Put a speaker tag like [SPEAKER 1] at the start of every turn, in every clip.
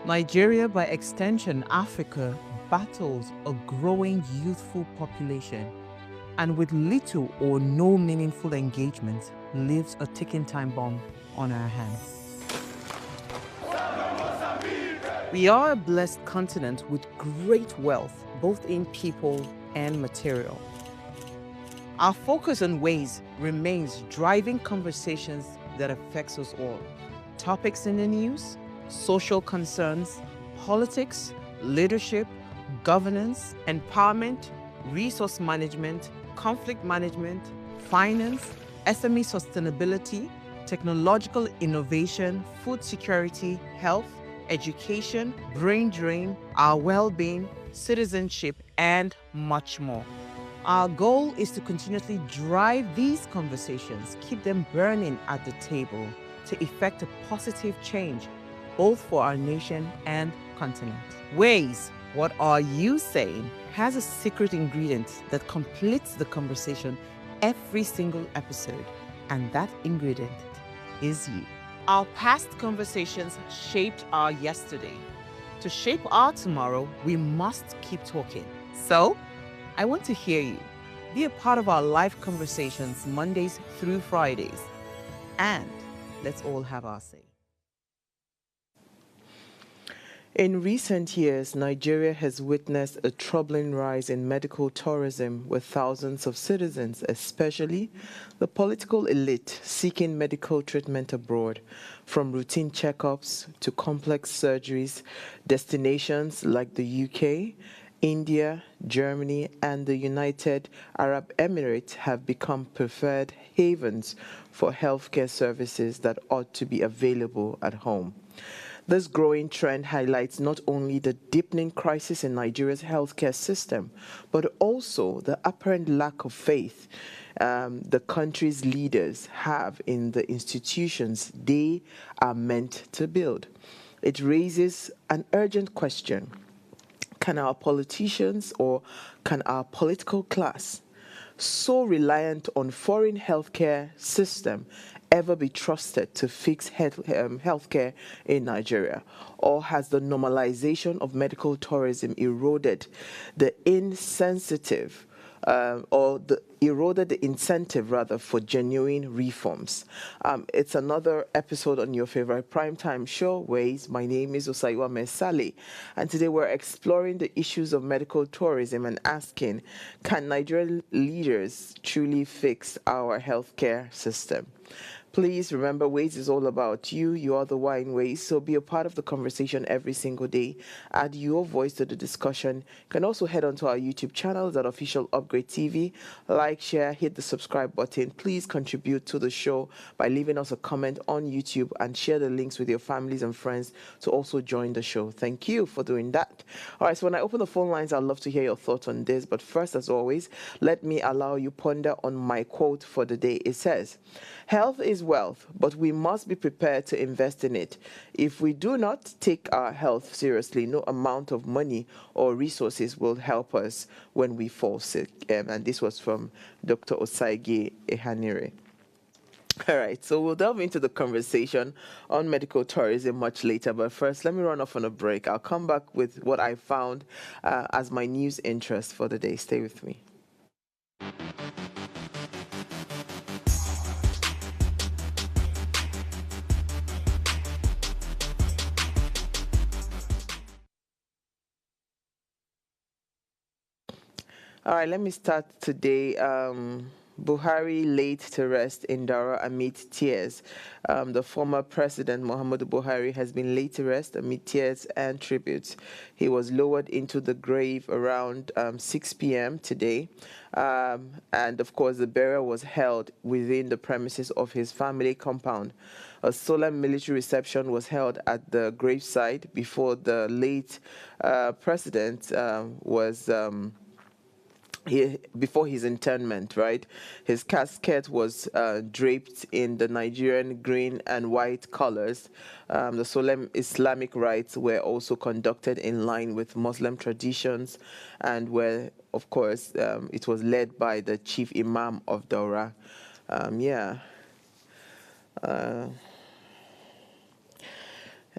[SPEAKER 1] Nigeria, by extension, Africa, battles a growing youthful population, and with little or no meaningful engagement, lives a ticking time bomb on our hands. We are a blessed continent with great wealth, both in people and material. Our focus on ways remains driving conversations that affects us all. Topics in the news, social concerns, politics, leadership, governance, empowerment, resource management, conflict management, finance, SME sustainability, technological innovation, food security, health, education, brain drain, our well-being, citizenship, and much more. Our goal is to continuously drive these conversations, keep them burning at the table to effect a positive change, both for our nation and continent. Ways, what are you saying, has a secret ingredient that completes the conversation every single episode, and that ingredient is you. Our past conversations shaped our yesterday. To shape our tomorrow, we must keep talking. So, I want to hear you. Be a part of our live conversations Mondays through Fridays. And let's all have our say.
[SPEAKER 2] In recent years, Nigeria has witnessed a troubling rise in medical tourism, with thousands of citizens, especially the political elite, seeking medical treatment abroad. From routine checkups to complex surgeries, destinations like the UK, India, Germany, and the United Arab Emirates have become preferred havens for healthcare services that ought to be available at home. This growing trend highlights not only the deepening crisis in Nigeria's healthcare system, but also the apparent lack of faith the country's leaders have in the institutions they are meant to build. It raises an urgent question. Can our politicians or can our political class, so reliant on foreign healthcare system, ever be trusted to fix healthcare in Nigeria? Or has the normalization of medical tourism eroded the incentive rather for genuine reforms? It's another episode on your favorite primetime show, Ways. My name is Osaiwa Mesale, and today we're exploring the issues of medical tourism and asking, can Nigerian leaders truly fix our healthcare system? Please remember, Ways is all about you. You are the wine Ways. So be a part of the conversation every single day. Add your voice to the discussion. You can also head onto our YouTube channel, that official Upgrade TV. Like, share, hit the subscribe button. Please contribute to the show by leaving us a comment on YouTube and share the links with your families and friends to also join the show. Thank you for doing that. All right, so when I open the phone lines, I'd love to hear your thoughts on this. But first, as always, let me allow you ponder on my quote for the day. It says, "Health is wealth, but we must be prepared to invest in it. If we do not take our health seriously, no amount of money or resources will help us when we fall sick." And this was from Dr. Osagie Ehanire. All right, so we'll delve into the conversation on medical tourism much later. But first, let me run off on a break. I'll come back with what I found as my news interest for the day. Stay with me. All right, let me start today. Buhari laid to rest in Dara amid tears. The former president, Muhammadu Buhari, has been laid to rest amid tears and tributes. He was lowered into the grave around 6 p.m. today. And of course, the burial was held within the premises of his family compound. A solemn military reception was held at the graveside before the late president was... before his interment, right? His casket was draped in the Nigerian green and white colors. The solemn Islamic rites were also conducted in line with Muslim traditions, and where, of course, it was led by the chief imam of Daura.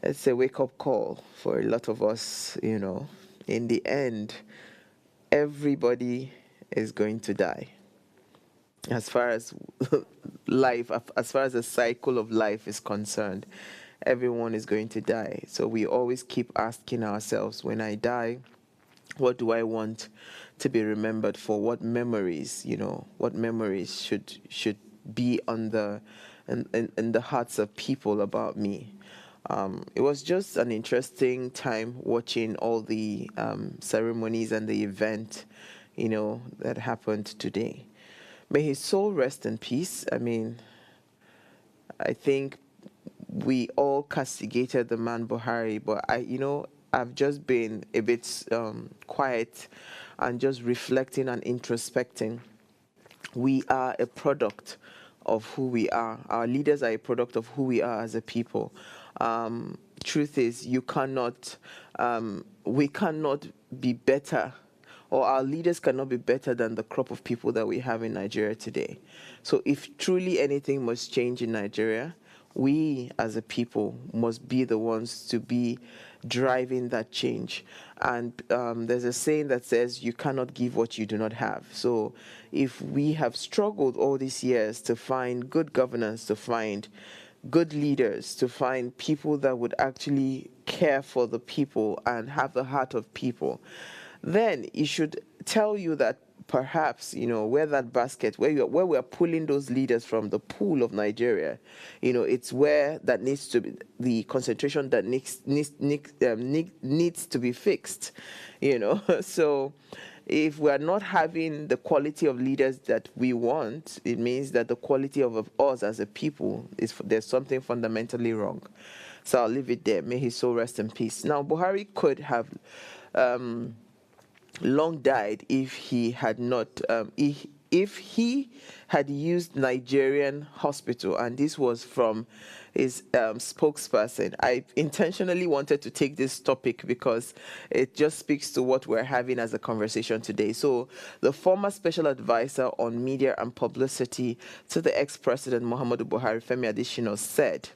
[SPEAKER 2] It's a wake-up call for a lot of us. In the end, everybody is going to die. As far as life, as far as the cycle of life is concerned, everyone is going to die. So we always keep asking ourselves, when I die, what do I want to be remembered for? What memories, what memories should be on in the hearts of people about me? It was just an interesting time watching all the ceremonies and the event, that happened today. May his soul rest in peace. I mean, I think we all castigated the man Buhari, but I've just been a bit quiet and just reflecting and introspecting. We are a product of who we are. Our leaders are a product of who we are as a people. Truth is, we cannot be better, or our leaders cannot be better than the crop of people that we have in Nigeria today. So if truly anything must change in Nigeria, we as a people must be the ones to be driving that change. And there's a saying that says, you cannot give what you do not have. So if we have struggled all these years to find good governance, to find good leaders, to find people that would actually care for the people and have the heart of people, then it should tell you that perhaps, where that basket, where we're pulling those leaders from the pool of Nigeria, it's where that needs to be the concentration that needs to be fixed, So if we're not having the quality of leaders that we want, it means that the quality of us as a people there's something fundamentally wrong. So I'll leave it there. May his soul rest in peace. Now, Buhari could have long died if he had not if he had used Nigerian hospital, and this was from his spokesperson. I intentionally wanted to take this topic because it just speaks to what we're having as a conversation today. So the former special advisor on media and publicity to the ex-president Muhammadu Buhari, Femi Adesina, said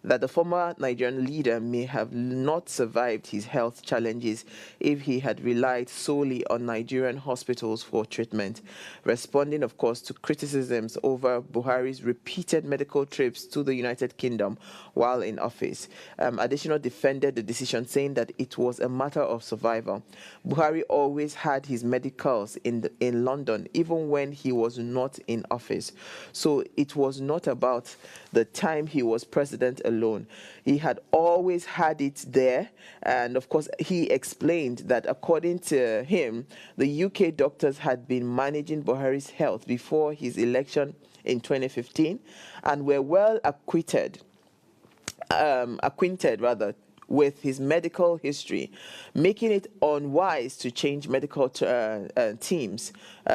[SPEAKER 2] that the former Nigerian leader may have not survived his health challenges if he had relied solely on Nigerian hospitals for treatment, responding, of course, to criticisms over Buhari's repeated medical trips to the United Kingdom while in office. Additional defended the decision, saying that it was a matter of survival. Buhari always had his medicals in London, even when he was not in office. So it was not about the time he was president alone. He had always had it there. And of course, he explained that according to him, the UK doctors had been managing Buhari's health before his election in 2015 and were well acquainted with his medical history, making it unwise to change medical teams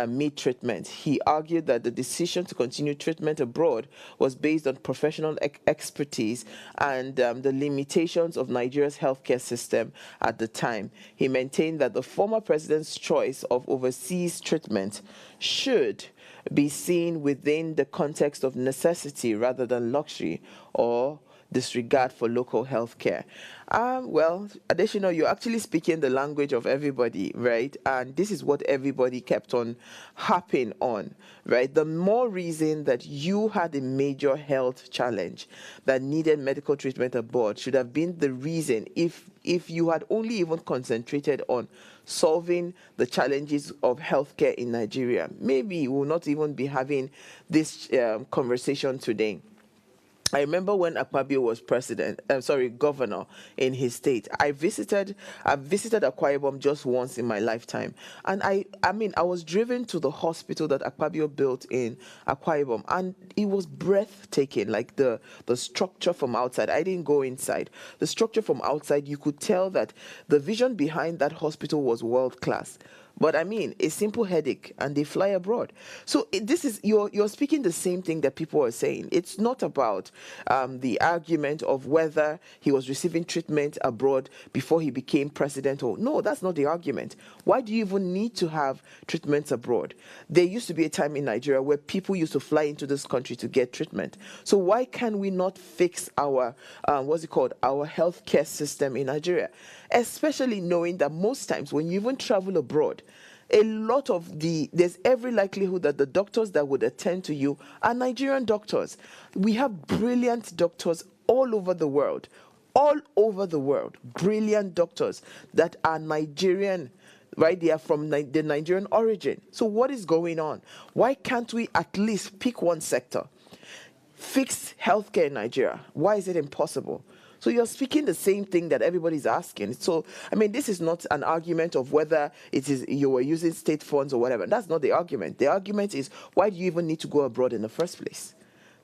[SPEAKER 2] mid-treatment. He argued that the decision to continue treatment abroad was based on professional expertise and the limitations of Nigeria's healthcare system at the time. He maintained that the former president's choice of overseas treatment should be seen within the context of necessity rather than luxury or disregard for local health care. Well, additional, you're actually speaking the language of everybody, right? And this is what everybody kept on harping on, right? The more reason that you had a major health challenge that needed medical treatment abroad should have been the reason if you had only even concentrated on solving the challenges of healthcare in Nigeria. Maybe we'll not even be having this conversation today. I remember when Akpabio was governor in his state. I visited Akwa Ibom just once in my lifetime, and I was driven to the hospital that Akpabio built in Akwa Ibom, and it was breathtaking. Like the structure from outside. I didn't go inside. The structure from outside, you could tell that the vision behind that hospital was world class. But I mean, a simple headache and they fly abroad. So this is you're speaking the same thing that people are saying. It's not about the argument of whether he was receiving treatment abroad before he became president or no. That's not the argument. Why do you even need to have treatments abroad? There used to be a time in Nigeria where people used to fly into this country to get treatment. So why can we not fix our what's it called, our healthcare system in Nigeria? Especially knowing that most times when you even travel abroad, a lot of there's every likelihood that the doctors that would attend to you are Nigerian doctors. We have brilliant doctors all over the world, brilliant doctors that are Nigerian, right? They are from the Nigerian origin. So what is going on? Why can't we at least pick one sector? Fix healthcare in Nigeria. Why is it impossible? So you're speaking the same thing that everybody's asking. So, I mean, this is not an argument of whether it is you were using state funds or whatever. That's not the argument. The argument is, why do you even need to go abroad in the first place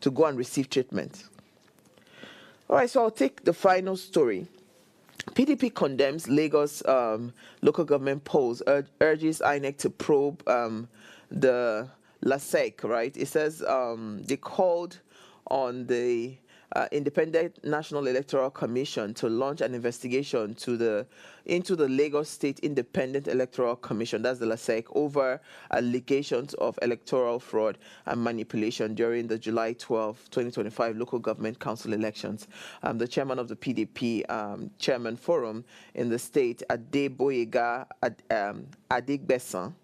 [SPEAKER 2] to go and receive treatment? All right, so I'll take the final story. PDP condemns Lagos local government polls, urges INEC to probe the LASEC, right? It says they called on the Independent National Electoral Commission to launch an investigation into the Lagos State Independent Electoral Commission, that's the LASEC, over allegations of electoral fraud and manipulation during the July 12, 2025 local government council elections. The chairman of the PDP Chairman Forum in the state, Adeboyega Adigbesan,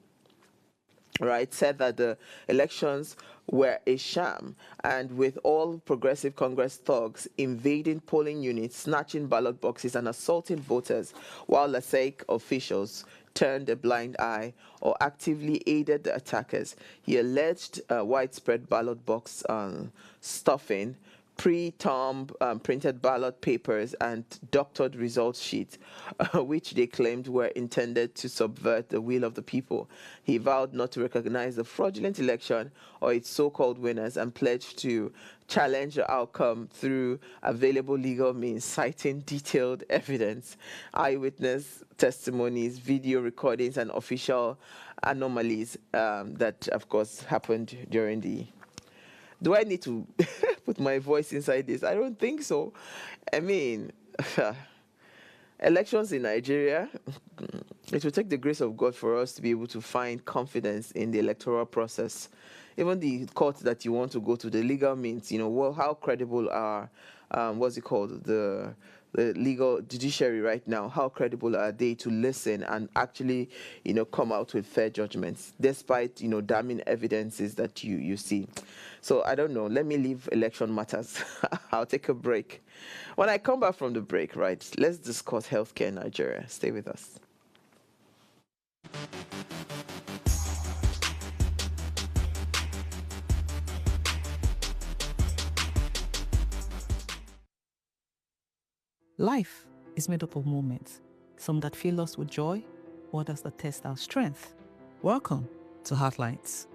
[SPEAKER 2] right, said that the elections were a sham, and with all progressive Congress thugs invading polling units, snatching ballot boxes, and assaulting voters, while LASEC officials turned a blind eye or actively aided the attackers. He alleged widespread ballot box stuffing, pre-thumb printed ballot papers and doctored results sheets, which they claimed were intended to subvert the will of the people. He vowed not to recognize the fraudulent election or its so-called winners and pledged to challenge the outcome through available legal means, citing detailed evidence, eyewitness testimonies, video recordings, and official anomalies that, of course, happened during the... Do I need to put my voice inside this? I don't think so. I mean, elections in Nigeria, it will take the grace of God for us to be able to find confidence in the electoral process. Even the courts that you want to go to, the legal means, well, how credible are, what's it called, the legal judiciary right now, how credible are they to listen and actually, come out with fair judgments, despite, damning evidences that you see. So I don't know. Let me leave election matters. I'll take a break. When I come back from the break, right, let's discuss healthcare in Nigeria. Stay with us.
[SPEAKER 3] Life is made up of moments, some that fill us with joy, others that test our strength. Welcome to Heartlines.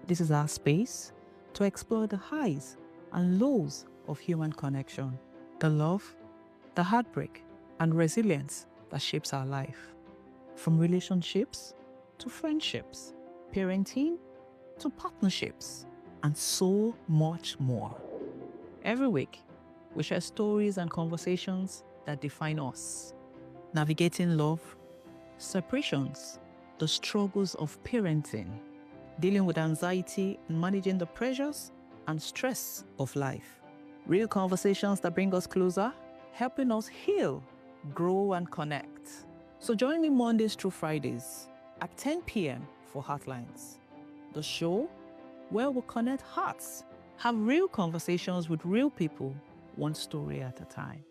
[SPEAKER 3] This is our space to explore the highs and lows of human connection, the love, the heartbreak, and resilience that shapes our life. From relationships to friendships, parenting to partnerships, and so much more. Every week, we share stories and conversations that define us, navigating love, separations, the struggles of parenting, dealing with anxiety and managing the pressures and stress of life. Real conversations that bring us closer, helping us heal, grow, and connect. So join me Mondays through Fridays at 10 p.m. for Heartlines, the show where we connect hearts, have real conversations with real people, one story at a time.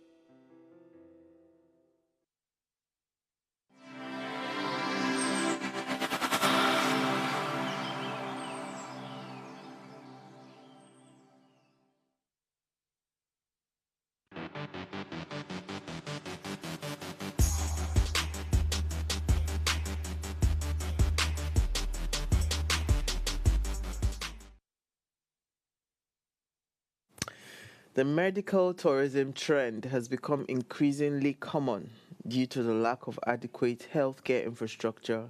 [SPEAKER 2] The medical tourism trend has become increasingly common due to the lack of adequate healthcare infrastructure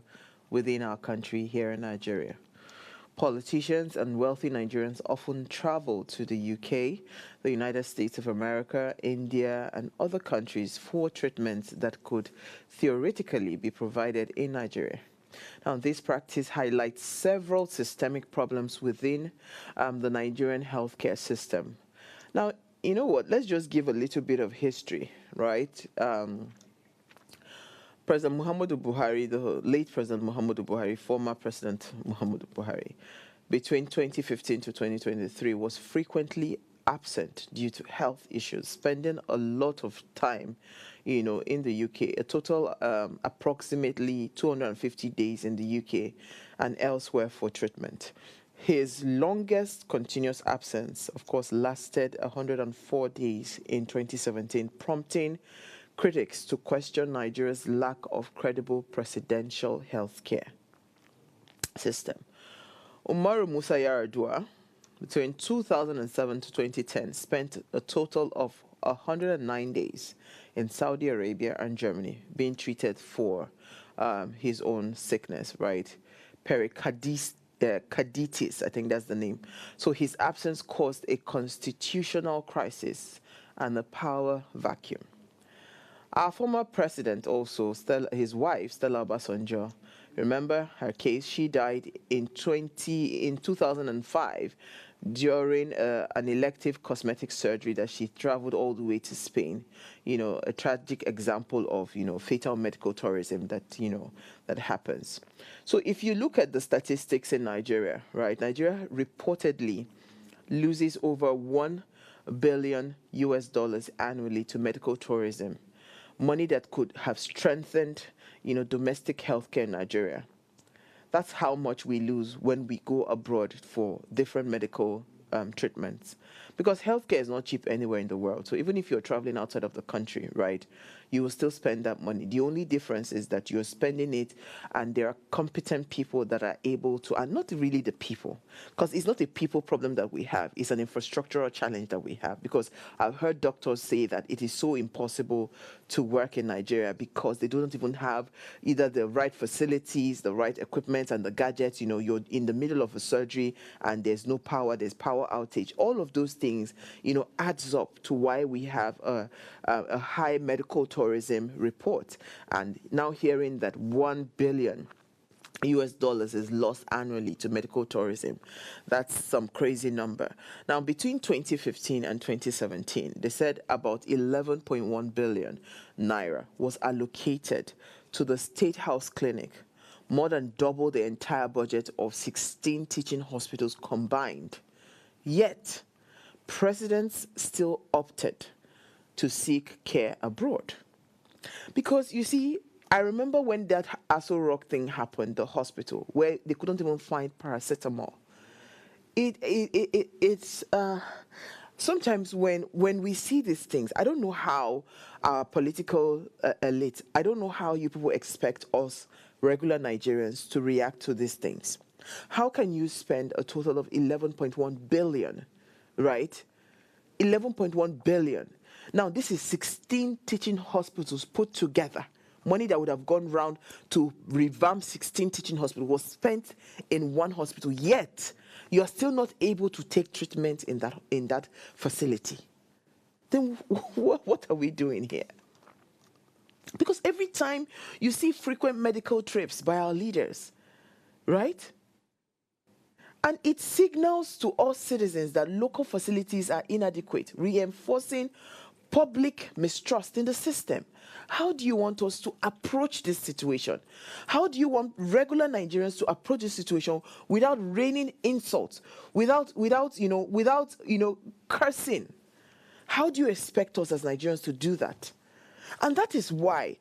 [SPEAKER 2] within our country here in Nigeria. Politicians and wealthy Nigerians often travel to the UK, the United States of America, India, and other countries for treatments that could theoretically be provided in Nigeria. Now, this practice highlights several systemic problems within the Nigerian healthcare system. Now, you know what? Let's just give a little bit of history, right? President Muhammadu Buhari, the late President Muhammadu Buhari, former President Muhammadu Buhari, between 2015 to 2023 was frequently absent due to health issues, spending a lot of time, in the UK, a total approximately 250 days in the UK and elsewhere for treatment. His longest continuous absence, of course, lasted 104 days in 2017, prompting critics to question Nigeria's lack of credible presidential healthcare system. Umaru Musa Yar'Adua, between 2007 to 2010, spent a total of 109 days in Saudi Arabia and Germany being treated for his own sickness, right? Pericarditis, I think that's the name. So his absence caused a constitutional crisis and a power vacuum. Our former president also, his wife, Stella Obasanjo, remember her case? She died in 2005 during an elective cosmetic surgery that she traveled all the way to Spain. A tragic example of, fatal medical tourism that happens. So if you look at the statistics in Nigeria, right, Nigeria reportedly loses over $1 billion annually to medical tourism. Money that could have strengthened, domestic healthcare in Nigeria. That's how much we lose when we go abroad for different medical treatments. Because healthcare is not cheap anywhere in the world. So even if you're traveling outside of the country, right, you will still spend that money. The only difference is that you're spending it and there are competent people that are able to, and not really the people, because it's not a people problem that we have. It's an infrastructural challenge that we have, because I've heard doctors say that it is so impossible to work in Nigeria because they don't even have either the right facilities, the right equipment and the gadgets. You're in the middle of a surgery and there's no power, there's power outage. All of those things, adds up to why we have a high medical tourism report. And now hearing that $1 billion is lost annually to medical tourism. That's some crazy number. Now, between 2015 and 2017, they said about 11.1 billion naira was allocated to the State House Clinic, more than double the entire budget of 16 teaching hospitals combined. Yet, presidents still opted to seek care abroad. Because, you see, I remember when that Aso Rock thing happened, the hospital, where they couldn't even find paracetamol. It's sometimes when we see these things, I don't know how our political elite, I don't know how you people expect us regular Nigerians to react to these things. How can you spend a total of 11.1 billion, right? 11.1 billion. Now, this is 16 teaching hospitals put together. Money that would have gone round to revamp 16 teaching hospitals was spent in one hospital. Yet, you are still not able to take treatment in that facility. Then what are we doing here? Because every time you see frequent medical trips by our leaders, right? And it signals to us citizens that local facilities are inadequate, reinforcing public mistrust in the system. How do you want us to approach this situation? How do you want regular Nigerians to approach this situation without raining insults, without cursing? How do you expect us as Nigerians to do that? And that is why,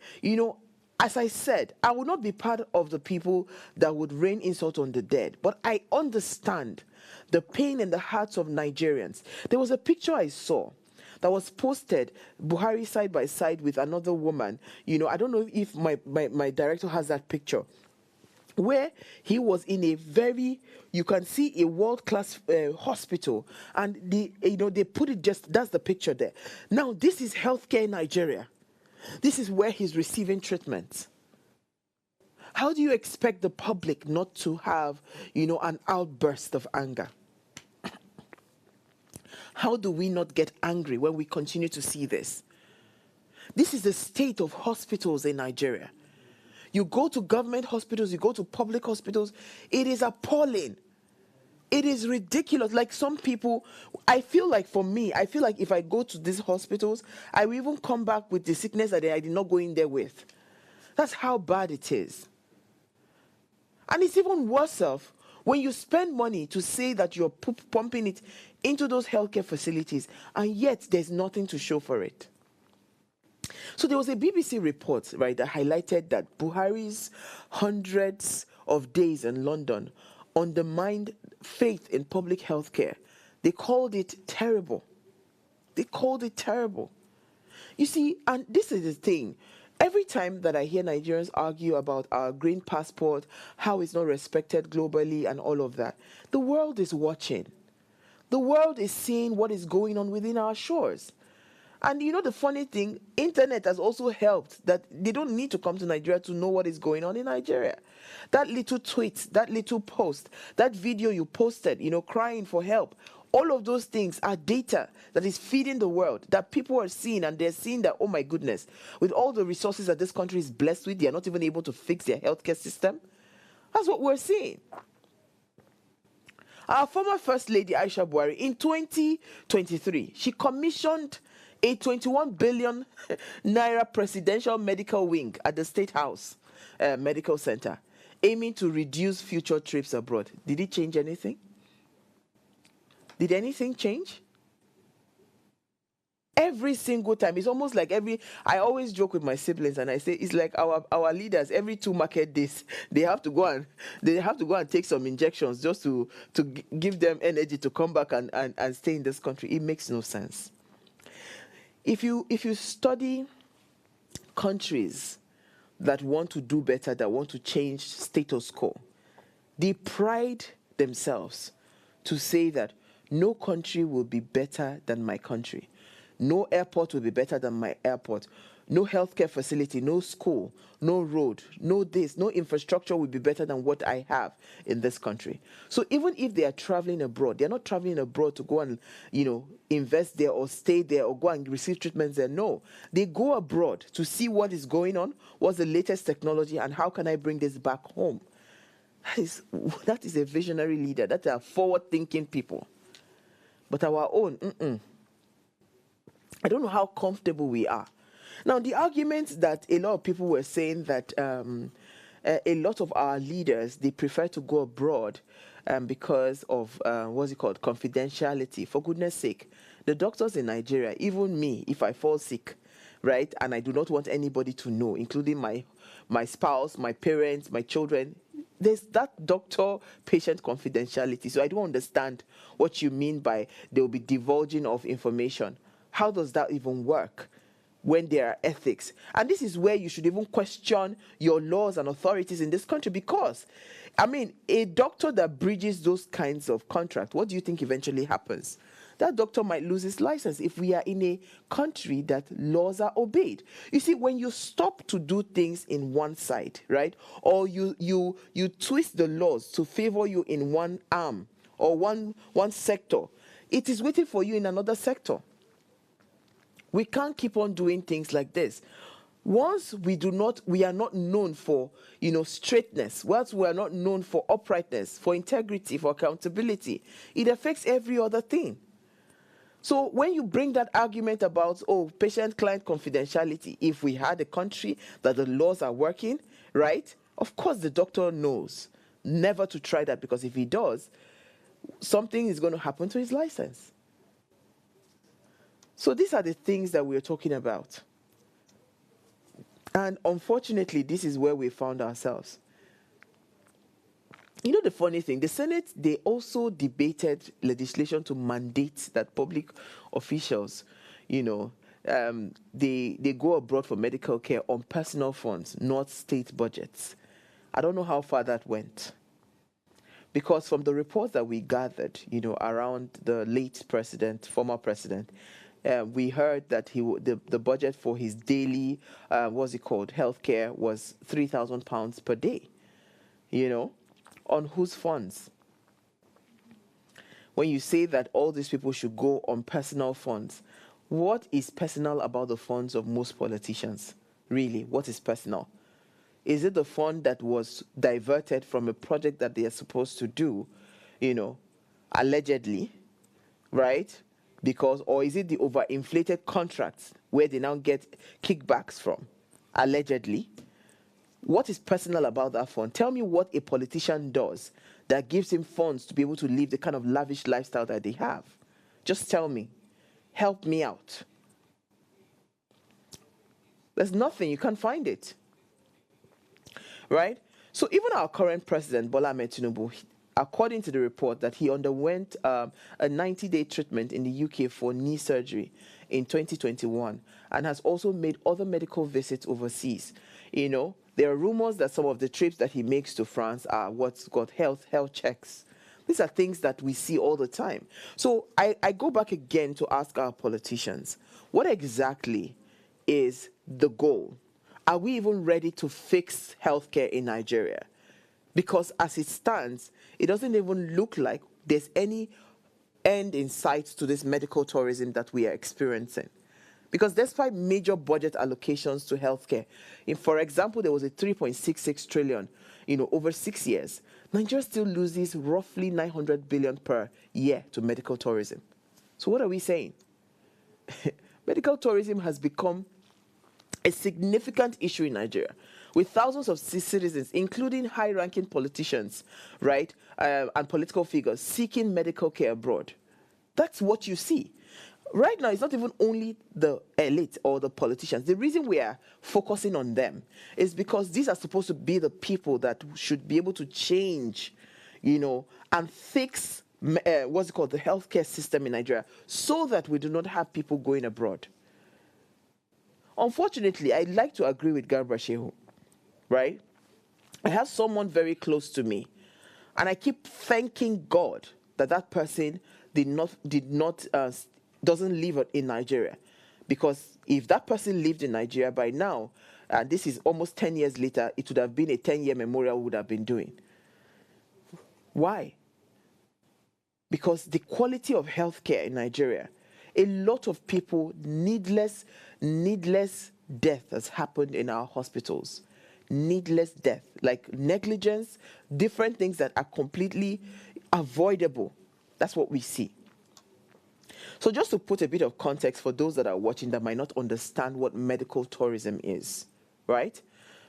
[SPEAKER 2] as I said, I would not be part of the people that would rain insult on the dead, but I understand the pain in the hearts of Nigerians. There was a picture I saw that was posted, Buhari side by side with another woman. I don't know if my director has that picture, where he was in a very, you can see a world-class hospital, and they put it that's the picture there. Now, this is healthcare in Nigeria. This is where he's receiving treatment. how do you expect the public not to have, an outburst of anger? How do we not get angry when we continue to see this? This is the state of hospitals in Nigeria. You go to government hospitals, you go to public hospitals, it is appalling. It is ridiculous. Like some people, I feel like if I go to these hospitals, I will even come back with the sickness that I did not go in there with. That's how bad it is. And it's even worse off when you spend money to say that you're pumping it into those healthcare facilities, and yet there's nothing to show for it. So there was a BBC report, right, that highlighted that Buhari's hundreds of days in London undermined faith in public healthcare. They called it terrible. They called it terrible. You see, and this is the thing. Every time that I hear Nigerians argue about our green passport, how it's not respected globally and all of that, the world is watching. The world is seeing what is going on within our shores. And the funny thing, internet has also helped that they don't need to come to Nigeria to know what is going on in Nigeria. That little tweet, that little post, that video you posted, crying for help, all of those things are data that is feeding the world, that people are seeing, and they're seeing that, oh my goodness, with all the resources that this country is blessed with, they're not even able to fix their healthcare system. That's what we're seeing. Our former First Lady Aisha Buhari, in 2023, she commissioned a 21 billion naira presidential medical wing at the State House Medical Center, aiming to reduce future trips abroad. Did it change anything? Did anything change? Every single time, it's almost like I always joke with my siblings and I say it's like our leaders, every 2 market days, they have to go and take some injections just to give them energy to come back and stay in this country. It makes no sense. If you study countries that want to do better, that want to change status quo, they pride themselves to say that no country will be better than my country. No airport will be better than my airport. No healthcare facility, no school, no road, no this, no infrastructure will be better than what I have in this country. So even if they are traveling abroad, they're not traveling abroad to go and, invest there or stay there or go and receive treatments there. No, they go abroad to see what is going on, what's the latest technology, and how can I bring this back home. That is a visionary leader. That are forward-thinking people. But our own, I don't know how comfortable we are. Now, the argument that a lot of people were saying that a lot of our leaders, they prefer to go abroad because of, confidentiality. For goodness sake, the doctors in Nigeria, even me, if I fall sick, right, and I do not want anybody to know, including my spouse, my parents, my children, there's that doctor-patient confidentiality. So I don't understand what you mean by there will be divulging of information. How does that even work when there are ethics? And this is where you should even question your laws and authorities in this country, because, a doctor that breaches those kinds of contracts, what do you think eventually happens? That doctor might lose his license if we are in a country that laws are obeyed. You see, when you stop to do things in one side, right, or you twist the laws to favor you in one arm or one sector, it is waiting for you in another sector. We can't keep on doing things like this. Once we are not known for, straightness, once we are not known for uprightness, for integrity, for accountability, it affects every other thing. So when you bring that argument about, patient-client confidentiality, if we had a country that the laws are working, right, of course the doctor knows never to try that, because if he does, something is going to happen to his license. So these are the things that we're talking about. And unfortunately, this is where we found ourselves. The funny thing, the Senate, they also debated legislation to mandate that public officials, they go abroad for medical care on personal funds, not state budgets. I don't know how far that went. Because from the reports that we gathered, around the late president, former president, We heard that the budget for his daily, what's it called, healthcare was £3,000 per day. On whose funds? When you say that all these people should go on personal funds, what is personal about the funds of most politicians? Really, what is personal? Is it the fund that was diverted from a project that they are supposed to do, allegedly, right? Or is it the overinflated contracts where they now get kickbacks from, allegedly? What is personal about that fund? Tell me what a politician does that gives him funds to be able to live the kind of lavish lifestyle that they have. Just tell me. Help me out. There's nothing. You can't find it. Right? So even our current president, Bola Ahmed Tinubu, according to the report, that he underwent a 90-day treatment in the UK for knee surgery in 2021 and has also made other medical visits overseas. There are rumors that some of the trips that he makes to France are what's called health checks. These are things that we see all the time. So I go back again to ask our politicians, what exactly is the goal? Are we even ready to fix healthcare in Nigeria? Because as it stands, it doesn't even look like there's any end in sight to this medical tourism that we are experiencing. Because despite major budget allocations to healthcare, for example, there was a 3.66 trillion, over 6 years, Nigeria still loses roughly 900 billion per year to medical tourism. So what are we saying? Medical tourism has become a significant issue in Nigeria, with thousands of citizens, including high-ranking politicians, right, and political figures seeking medical care abroad. That's what you see. Right now, it's not even only the elite or the politicians. The reason we are focusing on them is because these are supposed to be the people that should be able to change, and fix, the healthcare system in Nigeria so that we do not have people going abroad. Unfortunately, I'd like to agree with Garba Shehu, right? I have someone very close to me, and I keep thanking God that person doesn't live in Nigeria. Because if that person lived in Nigeria by now, and this is almost 10 years later, it would have been a 10-year memorial we would have been doing. Why? Because the quality of healthcare in Nigeria, a lot of people, needless death has happened in our hospitals. Needless death, like negligence, different things that are completely avoidable. That's what we see. So just to put a bit of context for those that are watching that might not understand what medical tourism is, right?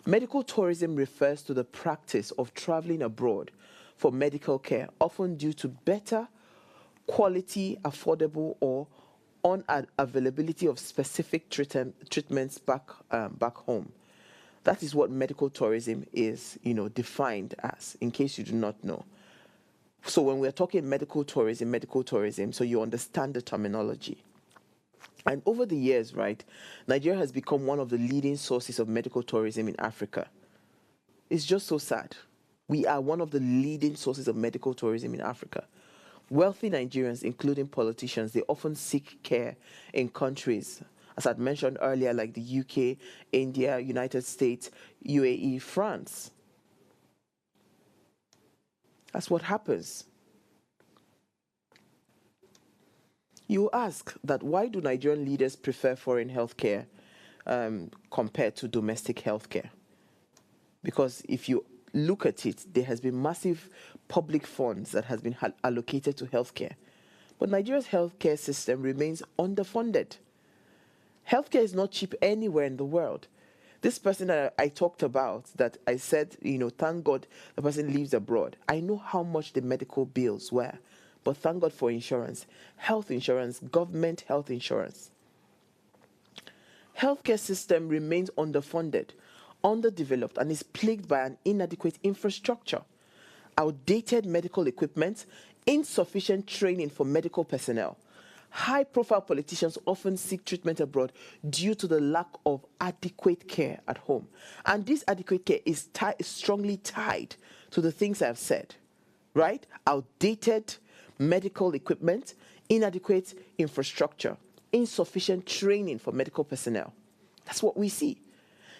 [SPEAKER 2] Medical tourism refers to the practice of traveling abroad for medical care, often due to better quality, affordable, or unavailability of specific treatments back home. That is what medical tourism is, defined as, in case you do not know. So when we're talking medical tourism, so you understand the terminology. And over the years, right, Nigeria has become one of the leading sources of medical tourism in Africa. It's just so sad. We are one of the leading sources of medical tourism in Africa. Wealthy Nigerians, including politicians, they often seek care in countries, as I'd mentioned earlier, like the UK, India, United States, UAE, France. That's what happens. You ask that why do Nigerian leaders prefer foreign healthcare compared to domestic healthcare? Because if you look at it, there has been massive public funds that has been allocated to healthcare. But Nigeria's healthcare system remains underfunded. Healthcare is not cheap anywhere in the world. This person that I talked about, that I said, thank God the person lives abroad. I know how much the medical bills were, but thank God for insurance, health insurance, government health insurance. Healthcare system remains underfunded, underdeveloped, and is plagued by an inadequate infrastructure, outdated medical equipment, insufficient training for medical personnel. High-profile politicians often seek treatment abroad due to the lack of adequate care at home. And this adequate care is strongly tied to the things I've said, right? Outdated medical equipment, inadequate infrastructure. insufficient training for medical personnel. That's what we see.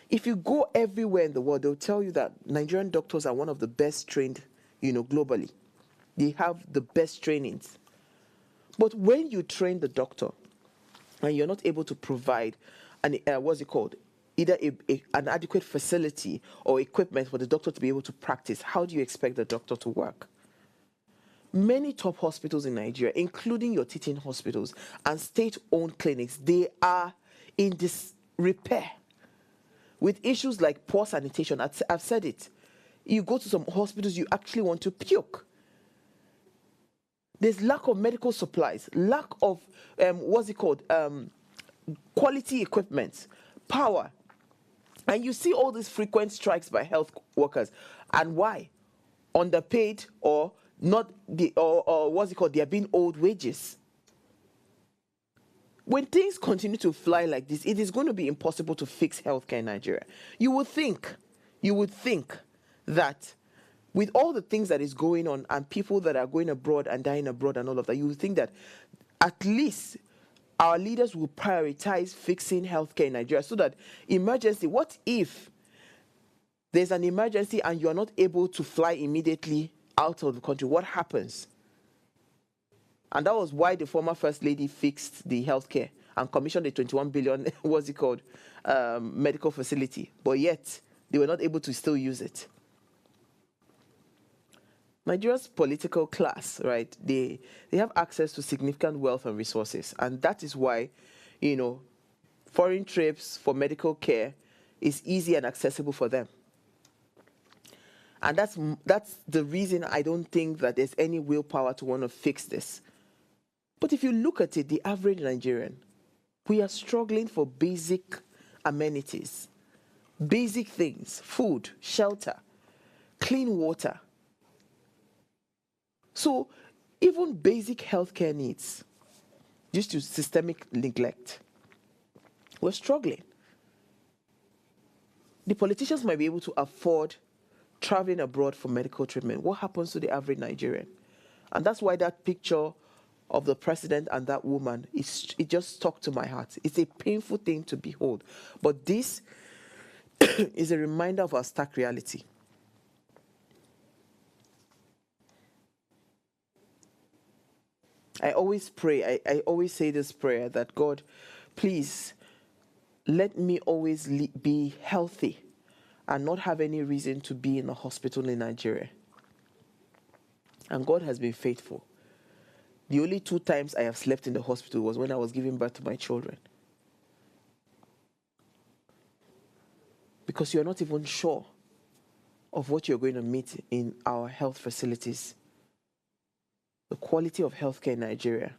[SPEAKER 2] If you go everywhere in the world, they'll tell you that Nigerian doctors are one of the best trained, globally. They have the best trainings. But when you train the doctor and you're not able to provide either an adequate facility or equipment for the doctor to be able to practice, how do you expect the doctor to work? Many top hospitals in Nigeria, including your teaching hospitals and state-owned clinics, they are in disrepair with issues like poor sanitation. I've said it. You go to some hospitals, you actually want to puke. There's lack of medical supplies, lack of, quality equipment, power. And you see all these frequent strikes by health workers. And why? Underpaid or not, they are being owed wages. When things continue to fly like this, it is going to be impossible to fix healthcare in Nigeria. You would think that with all the things that is going on and people that are going abroad and dying abroad and all of that, you would think that at least our leaders will prioritize fixing healthcare in Nigeria so that what if there's an emergency and you are not able to fly immediately out of the country? What happens? And that was why the former First Lady fixed the healthcare and commissioned a 21 billion, medical facility. But yet, they were not able to still use it. Nigeria's political class, right, they have access to significant wealth and resources. And that is why, foreign trips for medical care is easy and accessible for them. And that's the reason I don't think that there's any willpower to want to fix this. But if you look at it, the average Nigerian, we are struggling for basic amenities, basic things, food, shelter, clean water. So even basic healthcare needs, due to systemic neglect, we're struggling. The politicians might be able to afford traveling abroad for medical treatment. What happens to the average Nigerian? And that's why that picture of the president and that woman, it just stuck to my heart. It's a painful thing to behold. But this is a reminder of our stark reality. I always pray, I always say this prayer that God, please let me always be healthy and not have any reason to be in a hospital in Nigeria. And God has been faithful. The only 2 times I have slept in the hospital was when I was giving birth to my children. Because you're not even sure of what you're going to meet in our health facilities. The quality of healthcare in Nigeria.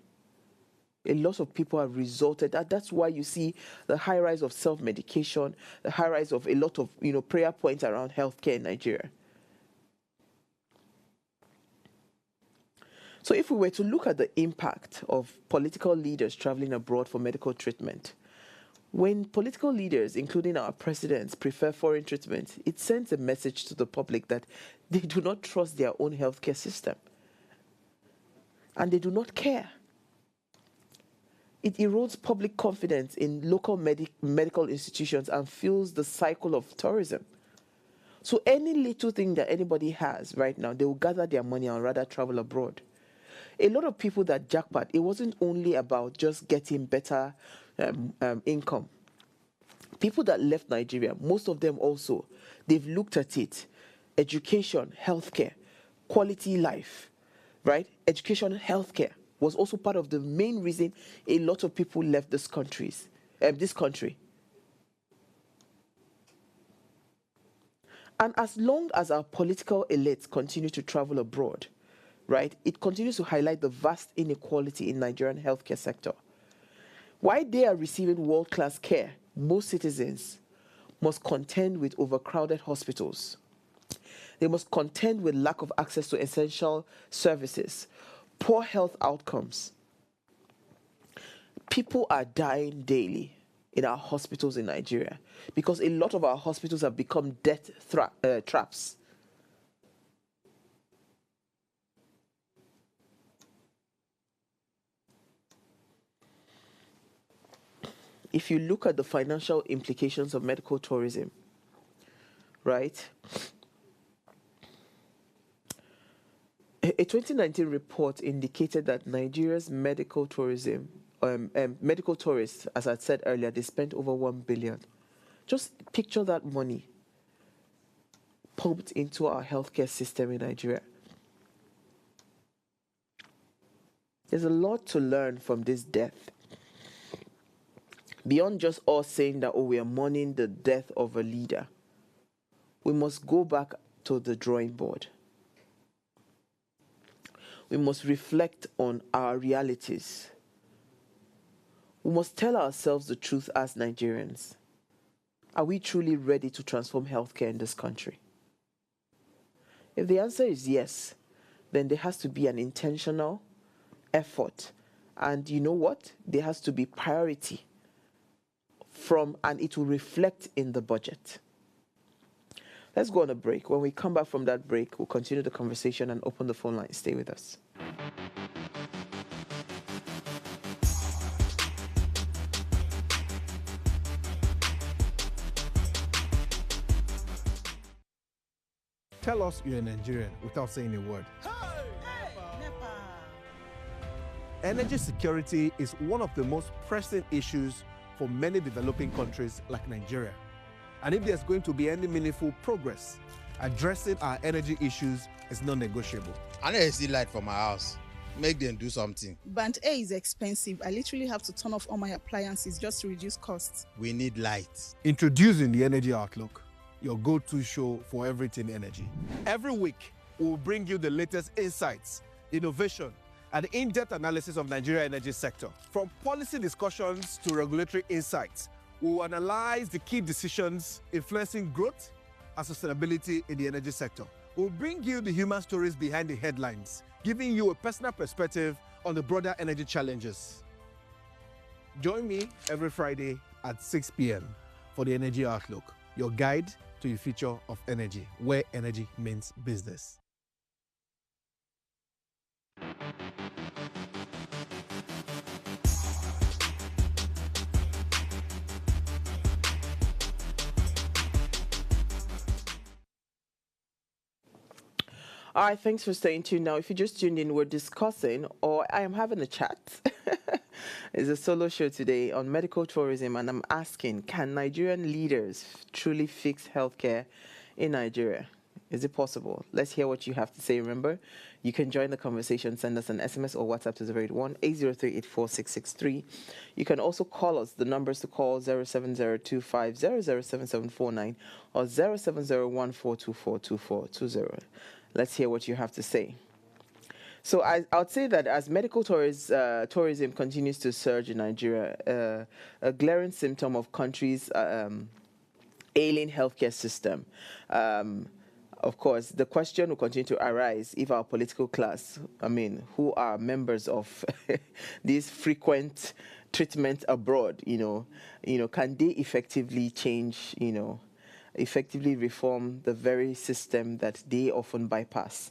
[SPEAKER 2] A lot of people have resulted. That's why you see the high rise of self-medication, the high rise of a lot of prayer points around healthcare in Nigeria. So if we were to look at the impact of political leaders traveling abroad for medical treatment, when political leaders, including our presidents, prefer foreign treatment, it sends a message to the public that they do not trust their own healthcare system. And they do not care. It erodes public confidence in local medical institutions and fuels the cycle of tourism. So any little thing that anybody has right now, they will gather their money and rather travel abroad. A lot of people that jackpot, it wasn't only about just getting better income. People that left Nigeria, most of them also, they've looked at it. Education, healthcare, quality life, right? Education, healthcare was also part of the main reason a lot of people left this country. And as long as our political elites continue to travel abroad, right, it continues to highlight the vast inequality in Nigerian healthcare sector. While they are receiving world-class care, most citizens must contend with overcrowded hospitals. They must contend with lack of access to essential services, poor health outcomes. People are dying daily in our hospitals in Nigeria because a lot of our hospitals have become death traps. if you look at the financial implications of medical tourism, right? A 2019 report indicated that Nigeria's medical tourism, medical tourists, as I said earlier, they spent over 1 billion. Just picture that money pumped into our healthcare system in Nigeria. There's a lot to learn from this death. Beyond just us saying that, oh, we are mourning the death of a leader, we must go back to the drawing board. We must reflect on our realities. We must tell ourselves the truth as Nigerians. Are we truly ready to transform healthcare in this country? If the answer is yes, then there has to be an intentional effort. And you know what? There has to be priority and it will reflect in the budget. Let's go on a break. When we come back from that break, we'll continue the conversation and open the phone line. Stay with us.
[SPEAKER 4] Tell us you're a Nigerian without saying a word. Energy security is one of the most pressing issues for many developing countries like Nigeria. And if there's going to be any meaningful progress, addressing our energy issues is non-negotiable.
[SPEAKER 5] I need to see light for my house. Make them do something.
[SPEAKER 6] Band A is expensive. I literally have to turn off all my appliances just to reduce costs.
[SPEAKER 5] We need light.
[SPEAKER 4] Introducing the Energy Outlook, your go-to show for everything energy. Every week, we'll bring you the latest insights, innovation, and in-depth analysis of Nigeria's energy sector. From policy discussions to regulatory insights, we will analyze the key decisions influencing growth and sustainability in the energy sector. We'll bring you the human stories behind the headlines, giving you a personal perspective on the broader energy challenges. Join me every Friday at 6 p.m. for the Energy Outlook, your guide to the future of energy, where energy means business.
[SPEAKER 2] All right, thanks for staying tuned. Now, if you just tuned in, we're discussing, or I am having a chat. It's a solo show today on medical tourism, and I'm asking, can Nigerian leaders truly fix healthcare in Nigeria? Is it possible? Let's hear what you have to say. Remember, you can join the conversation. Send us an SMS or WhatsApp to 081-803-84663. You can also call us. The numbers to call 07025007749 or 07014242420. Let's hear what you have to say. So I would say that as medical tourism continues to surge in Nigeria, a glaring symptom of countries' ailing healthcare system. Of course, the question will continue to arise if our political class, who are members of these frequent treatment abroad, can they effectively change, effectively reform the very system that they often bypass?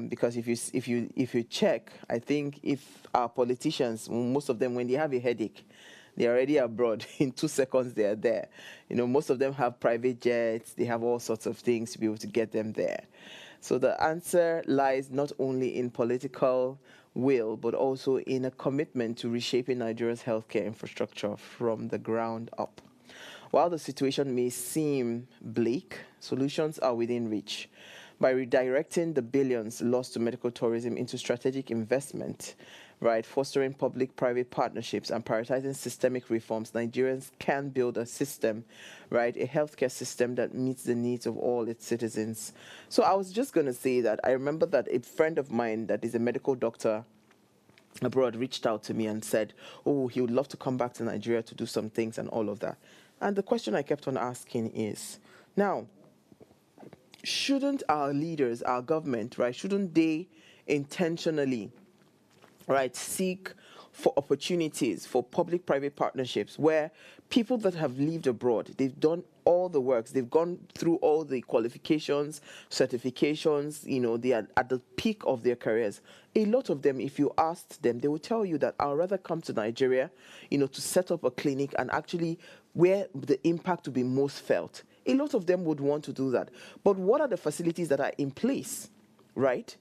[SPEAKER 2] Because if you check, I think if our politicians, most of them, when they have a headache, they're already abroad. In 2 seconds, they are there. Most of them have private jets. They have all sorts of things to be able to get them there. So the answer lies not only in political will, but also in a commitment to reshaping Nigeria's healthcare infrastructure from the ground up. While the situation may seem bleak, solutions are within reach. By redirecting the billions lost to medical tourism into strategic investment, right, fostering public-private partnerships and prioritizing systemic reforms, Nigerians can build a system, right, a healthcare system that meets the needs of all its citizens. So I was just going to say that I remember that a friend of mine that is a medical doctor abroad reached out to me and said, oh, he would love to come back to Nigeria to do some things and all of that. And the question I kept on asking is, now, shouldn't our leaders, our government, right, shouldn't they intentionally, right, seek for opportunities for public-private partnerships where people that have lived abroad, they've done all the works. They've gone through all the qualifications, certifications, they are at the peak of their careers. A lot of them, if you asked them, they will tell you that I'd rather come to Nigeria, to set up a clinic and actually where the impact will be most felt. A lot of them would want to do that. But what are the facilities that are in place, right?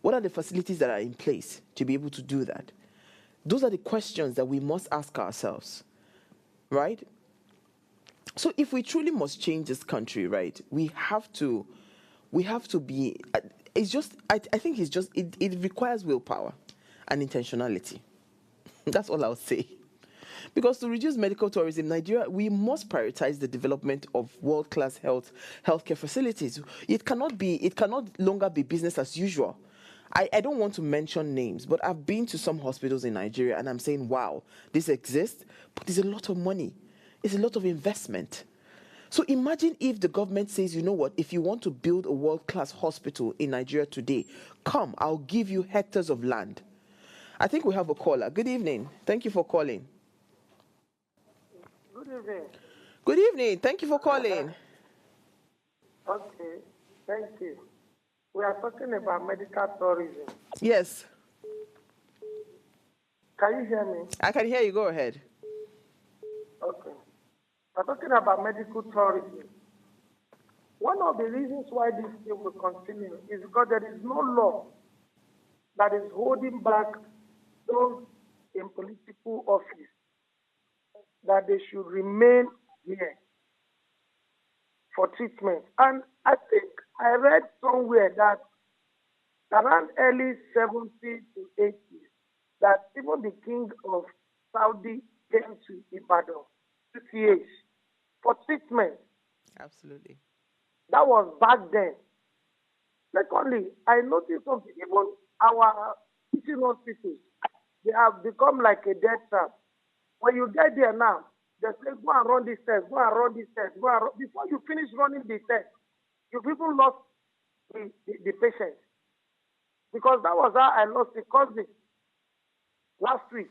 [SPEAKER 2] What are the facilities that are in place to be able to do that? Those are the questions that we must ask ourselves, right? So if we truly must change this country, right, we have to be, it's just, I think it's just, it requires willpower and intentionality. That's all I'll say. Because to reduce medical tourism in Nigeria, we must prioritize the development of world-class healthcare facilities. It cannot longer be business as usual. I don't want to mention names, but I've been to some hospitals in Nigeria and I'm saying, wow, this exists, but there's a lot of money. It's a lot of investment. So imagine if the government says, you know what, if you want to build a world-class hospital in Nigeria today, come, I'll give you hectares of land. I think we have a caller. Good evening. Thank you for calling.
[SPEAKER 7] Good evening.
[SPEAKER 2] Good evening. Thank you for calling.
[SPEAKER 7] Okay, thank you. We are talking about medical tourism.
[SPEAKER 2] Yes.
[SPEAKER 7] Can you hear me?
[SPEAKER 2] I can hear you. Go ahead.
[SPEAKER 7] Okay. We're talking about medical tourism. One of the reasons why this thing will continue is because there is no law that is holding back those in political office that they should remain here for treatment. And I think I read somewhere that around early 70s to 80s, that even the king of Saudi came to Ibadan, CCH, for treatment.
[SPEAKER 2] Absolutely.
[SPEAKER 7] That was back then. Secondly, I noticed something, even our teaching hospitals, they have become like a death trap. When you get there now, they say, go and run this test, go and run this test, before you finish running the test, you've even lost the patient. Because that was how I lost a cousin last week.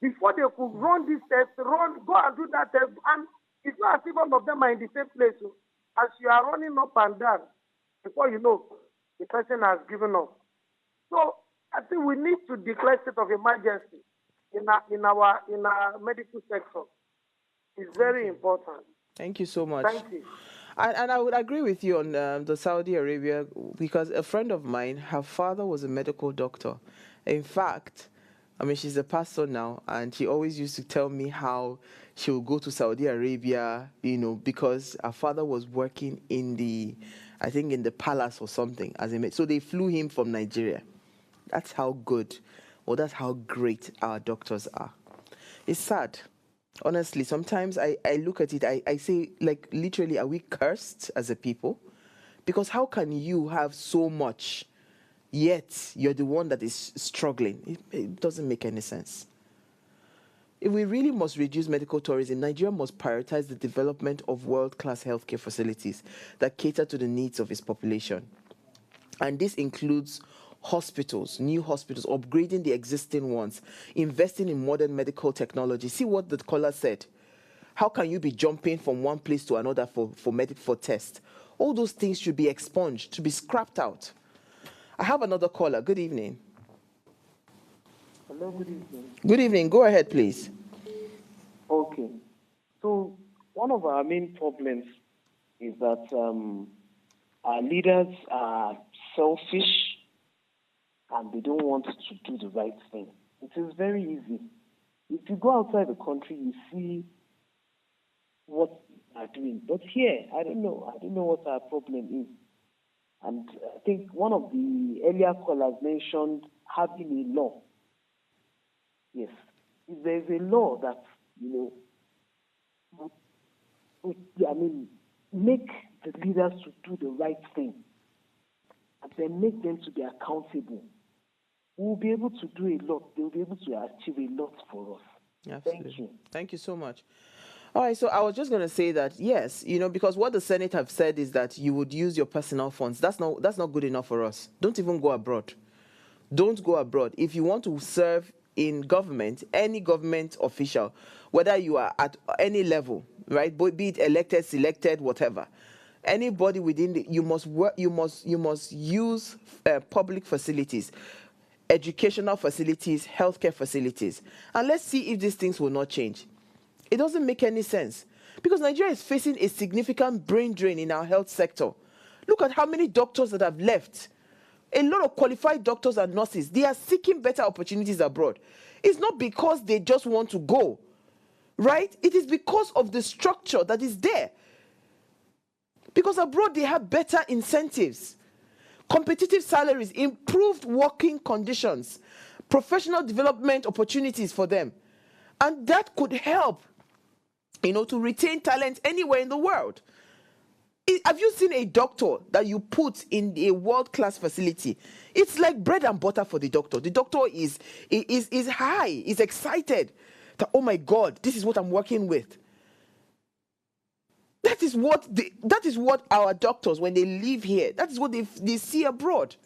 [SPEAKER 7] Before they could run this test, go and do that test, and it's not as if all of them are in the same place. So as you are running up and down, before you know, the person has given up. So I think we need to declare state of emergency in our medical sector. It's very important.
[SPEAKER 2] Thank you so much.
[SPEAKER 7] Thank you.
[SPEAKER 2] And I would agree with you on the Saudi Arabia, because a friend of mine, her father was a medical doctor. In fact, I mean, she's a pastor now, and she always used to tell me how she would go to Saudi Arabia, because her father was working in the palace or something. So they flew him from Nigeria. That's how good, or that's how great our doctors are. It's sad. Honestly, sometimes I look at it, I say, like, literally, are we cursed as a people? Because how can you have so much, yet you're the one that is struggling? It doesn't make any sense. If we really must reduce medical tourism, Nigeria must prioritize the development of world-class healthcare facilities that cater to the needs of its population. And this includes hospitals, new hospitals, upgrading the existing ones, investing in modern medical technology. See what the caller said. How can you be jumping from one place to another for tests? All those things should be expunged, to be scrapped out. I have another caller. Good evening.
[SPEAKER 7] Hello, good evening.
[SPEAKER 2] Good evening. Go ahead, please.
[SPEAKER 7] Okay. So one of our main problems is that our leaders are selfish and they don't want to do the right thing. It is very easy. If you go outside the country, you see what they are doing. But here, I don't know what our problem is. And I think one of the earlier callers mentioned having a law. Yes. If there is a law that, make the leaders to do the right thing and then make them to be accountable, we'll be able to do a lot. They'll be able to achieve a lot for us.
[SPEAKER 2] Absolutely.
[SPEAKER 7] Thank you.
[SPEAKER 2] Thank you so much. All right, so I was just going to say that, yes, because what the Senate have said is that you would use your personal funds. That's not good enough for us. Don't even go abroad. Don't go abroad. If you want to serve in government, any government official, whether you are at any level, right, be it elected, selected, whatever, anybody within you must work, you must use public facilities, educational facilities, healthcare facilities, and let's see if these things will not change. It doesn't make any sense because Nigeria is facing a significant brain drain in our health sector. Look at how many doctors that have left. A lot of qualified doctors and nurses, they are seeking better opportunities abroad. It's not because they just want to go, right? It is because of the structure that is there. Because abroad they have better incentives, competitive salaries, improved working conditions, professional development opportunities for them. And that could help, to retain talent anywhere in the world. Have you seen a doctor that you put in a world-class facility? It's like bread and butter for the doctor. The doctor is high, is excited that, oh my God, this is what I'm working with. That is what our doctors, when they live here, that is what they see abroad.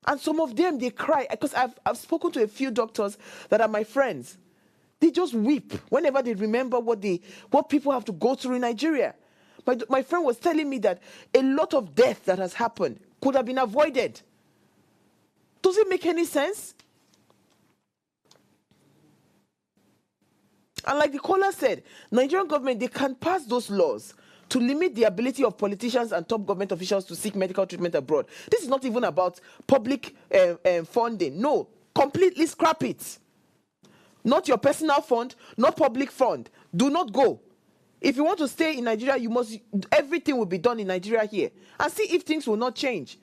[SPEAKER 2] And some of them, they cry, because I've spoken to a few doctors that are my friends. They just weep whenever they remember what people have to go through in Nigeria. My friend was telling me that a lot of death that has happened could have been avoided. Does it make any sense? And like the caller said, Nigerian government, they can pass those laws to limit the ability of politicians and top government officials to seek medical treatment abroad. This is not even about public funding. No, completely scrap it. Not your personal fund, not public fund. Do not go. If you want to stay in Nigeria, everything will be done in Nigeria here. And see if things will not change.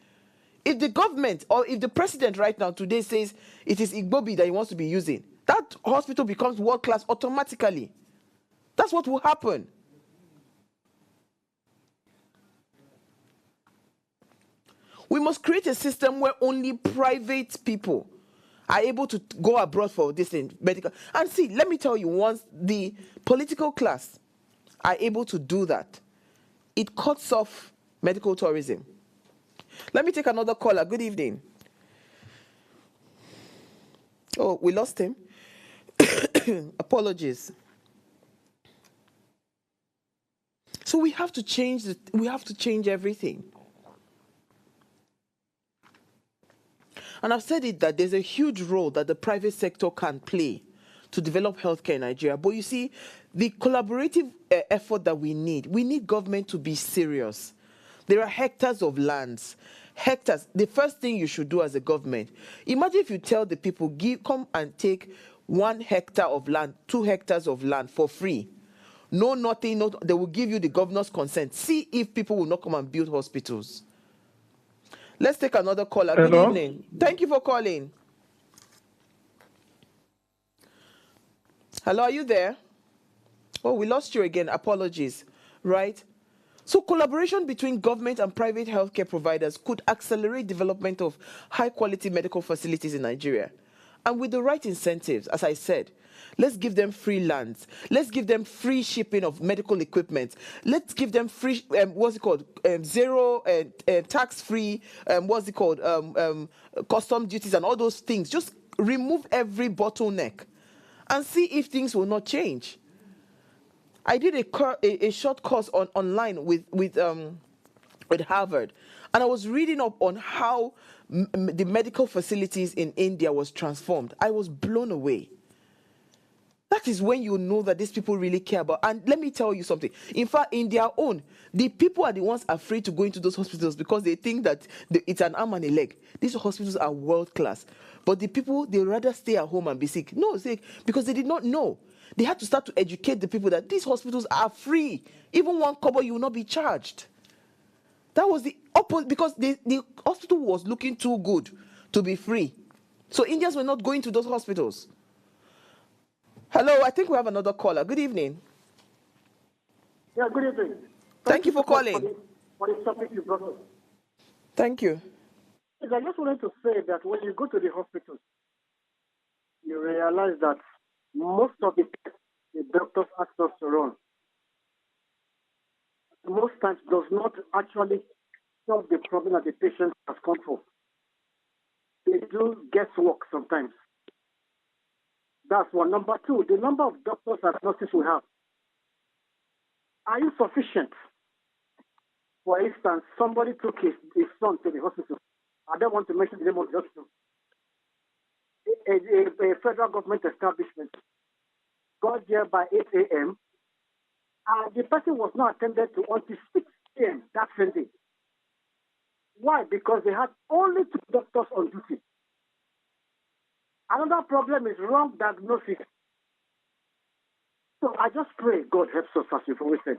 [SPEAKER 2] If the government or if the president right now today says it is Igbobi that he wants to be using, that hospital becomes world class automatically. That's what will happen. We must create a system where only private people are able to go abroad for this thing, medical. And see, let me tell you, once the political class are able to do that, it cuts off medical tourism. Let me take another caller. Good evening. Oh, we lost him. Apologies. So we have to change everything. And I've said it that there's a huge role that the private sector can play to develop healthcare in Nigeria. But you see, the collaborative effort that we need government to be serious. There are hectares of lands. Hectares. The first thing you should do as a government, imagine if you tell the people, come and take 1 hectare of land, 2 hectares of land for free. No, nothing, they will give you the governor's consent. See if people will not come and build hospitals. Let's take another caller. Hello? Good evening. Thank you for calling. Hello, are you there? Oh, we lost you again. Apologies. Right? So collaboration between government and private healthcare providers could accelerate development of high-quality medical facilities in Nigeria. And with the right incentives, as I said, let's give them free lands. Let's give them free shipping of medical equipment. Let's give them free, zero tax-free, custom duties and all those things. Just remove every bottleneck and see if things will not change. I did a short course online with Harvard, and I was reading up on how the medical facilities in India was transformed. I was blown away. That is when you know that these people really care about. And let me tell you something. In fact, in their own, the people are the ones afraid to go into those hospitals because they think that it's an arm and a leg. These hospitals are world class. But the people, they rather stay at home and be sick. No, sick because they did not know. They had to start to educate the people that these hospitals are free. Even 1 kobo, you will not be charged. That was the opposite, because the hospital was looking too good to be free. So Indians were not going to those hospitals. Hello, I think we have another caller. Good evening.
[SPEAKER 7] Yeah, good evening.
[SPEAKER 2] Thank you for calling.
[SPEAKER 7] For the topic you brought up.
[SPEAKER 2] Thank you.
[SPEAKER 7] I just wanted to say that when you go to the hospitals, you realize that most of the doctors ask us to run, most times does not actually solve the problem that the patient has come for.
[SPEAKER 8] they do guesswork sometimes. That's one. Number two, the number of doctors and nurses we have. Are you sufficient? For instance, somebody took his son to the hospital. I don't want to mention the name of the hospital. A federal government establishment got there by 8 a.m. and the person was not attended to until 6 a.m. that same day. Why? Because they had only 2 doctors on duty. Another problem is wrong diagnosis. So I just pray God helps us, as you've always said.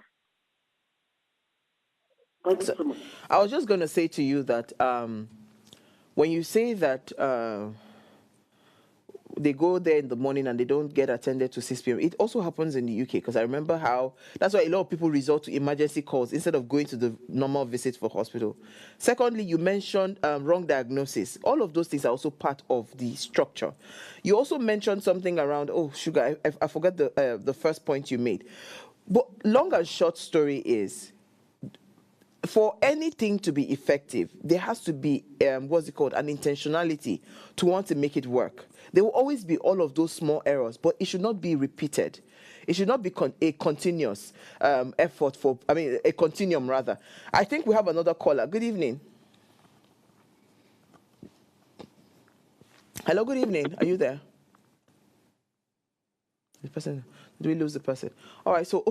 [SPEAKER 8] Thank you so much.
[SPEAKER 2] I was just going to say to you that when you say that they go there in the morning and they don't get attended to 6 p.m. It also happens in the UK, because I remember how that's why a lot of people resort to emergency calls instead of going to the normal visit for hospital. Secondly, you mentioned wrong diagnosis. All of those things are also part of the structure. You also mentioned something around, sugar, I forgot the first point you made. But long and short story is, for anything to be effective, there has to be, an intentionality to want to make it work. There will always be all of those small errors, but it should not be repeated. It should not be a continuous effort a continuum rather. I think we have another caller. Good evening. Hello, good evening. Are you there? The person, did we lose the person? All right, so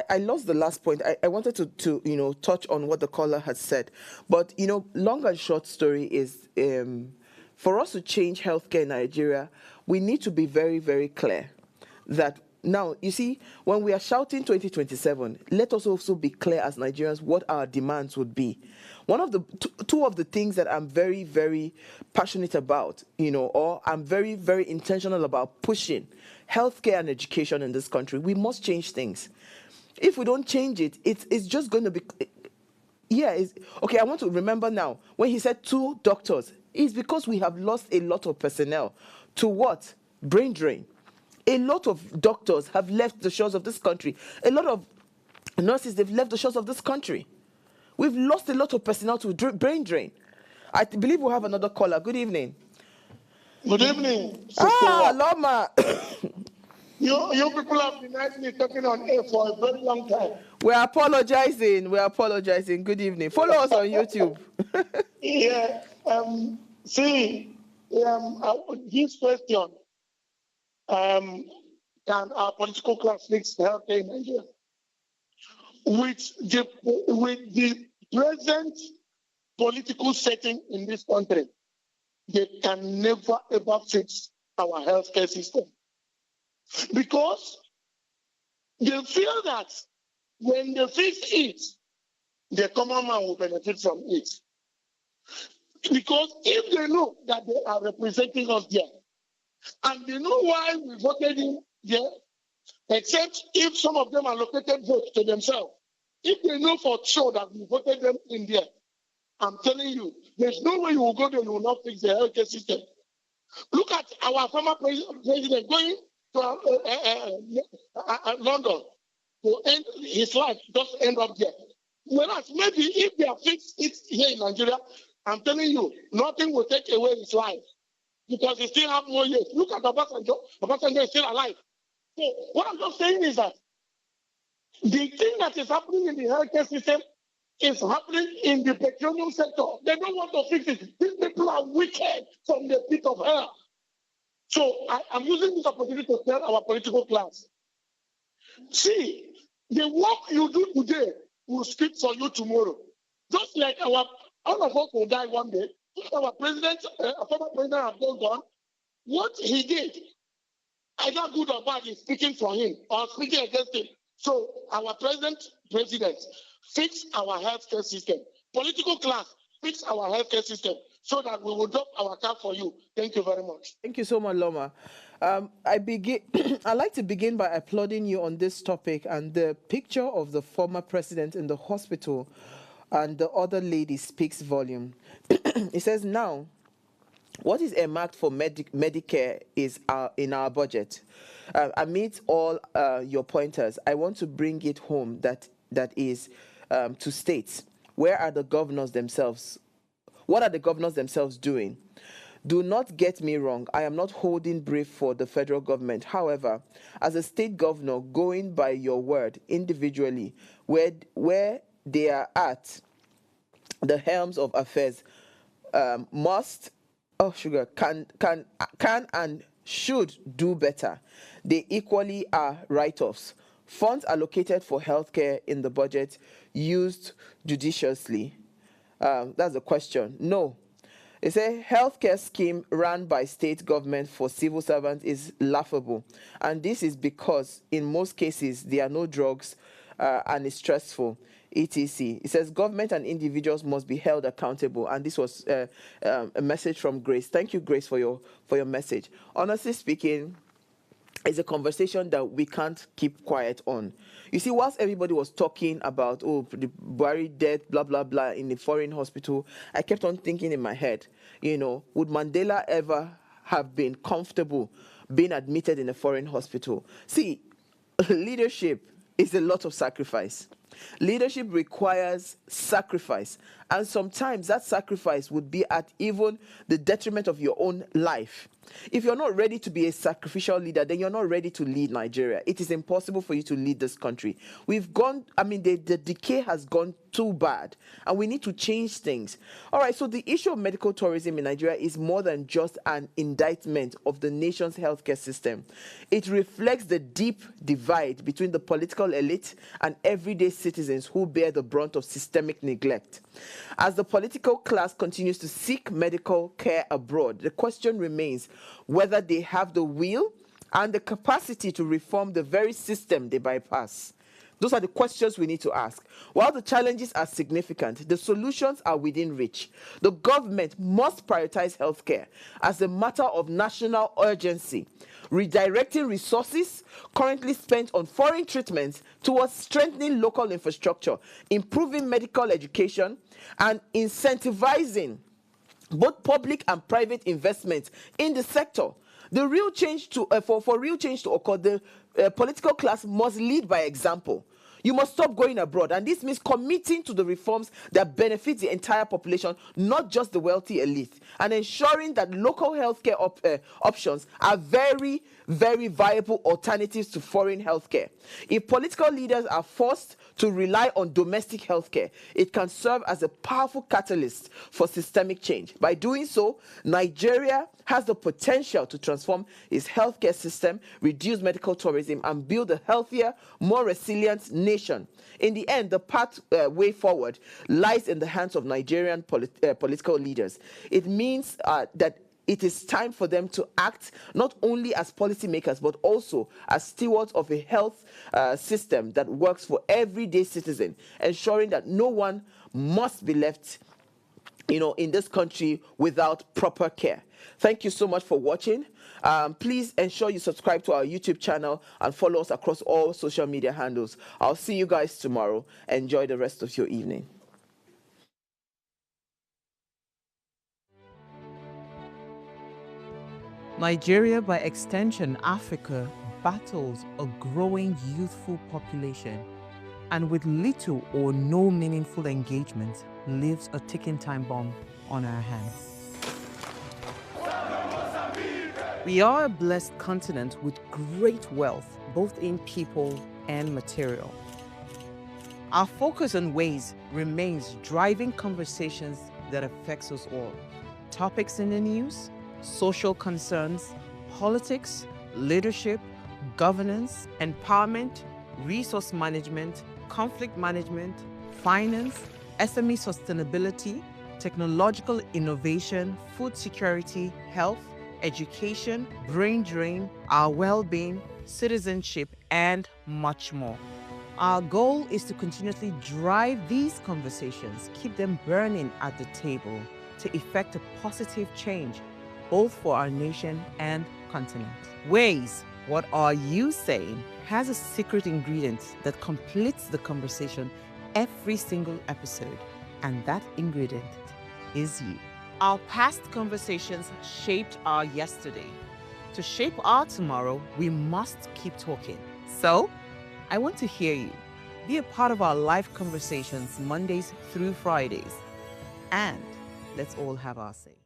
[SPEAKER 2] I lost the last point. I wanted to touch on what the caller has said. But, long and short story is, for us to change healthcare in Nigeria, we need to be very, very clear that now, you see, when we are shouting 2027, let us also be clear as Nigerians what our demands would be. One of the two of the things that I'm very, very passionate about, or I'm very, very intentional about pushing healthcare and education in this country, we must change things. If we don't change it, it's just going to be... okay, I want to remember now, when he said 2 doctors, it's because we have lost a lot of personnel to what? Brain drain. A lot of doctors have left the shores of this country. A lot of nurses, they've left the shores of this country. We've lost a lot of personnel to brain drain. I believe we'll have another caller. Good evening.
[SPEAKER 9] Good evening.
[SPEAKER 2] Loma.
[SPEAKER 9] You people have been actually talking on air for a very long time.
[SPEAKER 2] We're apologizing. Good evening. Follow us on YouTube.
[SPEAKER 9] This question, can our political class fix healthcare in Nigeria? With the present political setting in this country, they can never ever fix our healthcare system. Because they feel that when they fix it, the common man will benefit from it. Because if they know that they are representing us there, and they know why we voted in there, except if some of them allocated votes to themselves, if they know for sure that we voted them in there, I'm telling you, there's no way you will go there and will not fix the healthcare system. Look at our former president going to London to end his life, just end up there. Whereas maybe if they have fixed it here in Nigeria, I'm telling you, nothing will take away his life because he still have more years. Look at Obasanjo. Obasanjo is still alive. So what I'm just saying is that the thing that is happening in the healthcare system is happening in the petroleum sector. They don't want to fix it. These people are wicked from the pit of hell. So I'm using this opportunity to tell our political class, see, the work you do today will speak for you tomorrow. Just like all of us will die one day. Our president, former president has gone. What he did, either good or bad, is speaking for him or speaking against him. So our president, fix our healthcare system. Political class, fix our healthcare system so that we will drop our cap for you. Thank you very much.
[SPEAKER 2] Thank you so much, Loma. I'd like to begin by applauding you on this topic and the picture of the former president in the hospital and the other lady speaks volume. It says, now, what is earmarked for Medicare is in our budget. Amidst all your pointers, I want to bring it home that is to states. Where are the governors themselves? What are the governors themselves doing? Do not get me wrong, I am not holding brief for the federal government. However, as a state governor, going by your word individually, where they are at the helms of affairs, must, can and should do better. They equally are write-offs. Funds allocated for healthcare in the budget used judiciously. That's the question. No. It's a healthcare scheme run by state government for civil servants is laughable. And this is because in most cases there are no drugs and it's stressful, etc. It says government and individuals must be held accountable. And this was a message from Grace. Thank you, Grace, for your message. Honestly speaking, it's a conversation that we can't keep quiet on. You see, whilst everybody was talking about, the buried death, blah, blah, blah, in the foreign hospital, I kept on thinking in my head, would Mandela ever have been comfortable being admitted in a foreign hospital? See, leadership is a lot of sacrifice. Leadership requires sacrifice, and sometimes that sacrifice would be at even the detriment of your own life. If you're not ready to be a sacrificial leader, then you're not ready to lead Nigeria. It is impossible for you to lead this country. The decay has gone too bad, and we need to change things. All right, so the issue of medical tourism in Nigeria is more than just an indictment of the nation's healthcare system. It reflects the deep divide between the political elite and everyday citizens who bear the brunt of systemic neglect. As the political class continues to seek medical care abroad, the question remains whether they have the will and the capacity to reform the very system they bypass. Those are the questions we need to ask. While the challenges are significant, the solutions are within reach. The government must prioritize healthcare as a matter of national urgency, redirecting resources currently spent on foreign treatments towards strengthening local infrastructure, improving medical education, and incentivizing both public and private investment in the sector. The real change for real change to occur, the political class must lead by example. You must stop going abroad, and this means committing to the reforms that benefit the entire population, not just the wealthy elite, and ensuring that local healthcare options are very, very viable alternatives to foreign healthcare. If political leaders are forced to rely on domestic healthcare, it can serve as a powerful catalyst for systemic change. By doing so, Nigeria has the potential to transform its healthcare system, reduce medical tourism, and build a healthier, more resilient nation. In the end, the pathway forward lies in the hands of Nigerian political leaders. It means that it is time for them to act not only as policymakers, but also as stewards of a health system that works for everyday citizen, ensuring that no one must be left in this country without proper care. Thank you so much for watching. Please ensure you subscribe to our YouTube channel and follow us across all social media handles. I'll see you guys tomorrow. Enjoy the rest of your evening.
[SPEAKER 1] Nigeria, by extension Africa, battles a growing youthful population, and with little or no meaningful engagement, lives a ticking time bomb on our hands. We are a blessed continent with great wealth, both in people and material. Our focus on ways remains driving conversations that affects us all. Topics in the news, social concerns, politics, leadership, governance, empowerment, resource management, conflict management, finance, SME sustainability, technological innovation, food security, health, education, brain drain, our well-being, citizenship, and much more. Our goal is to continuously drive these conversations, keep them burning at the table to effect a positive change, both for our nation and continent. Ways, what are you saying, has a secret ingredient that completes the conversation every single episode, and that ingredient is you. Our past conversations shaped our yesterday. To shape our tomorrow, we must keep talking. So, I want to hear you. Be a part of our live conversations Mondays through Fridays. And Let's all have our say.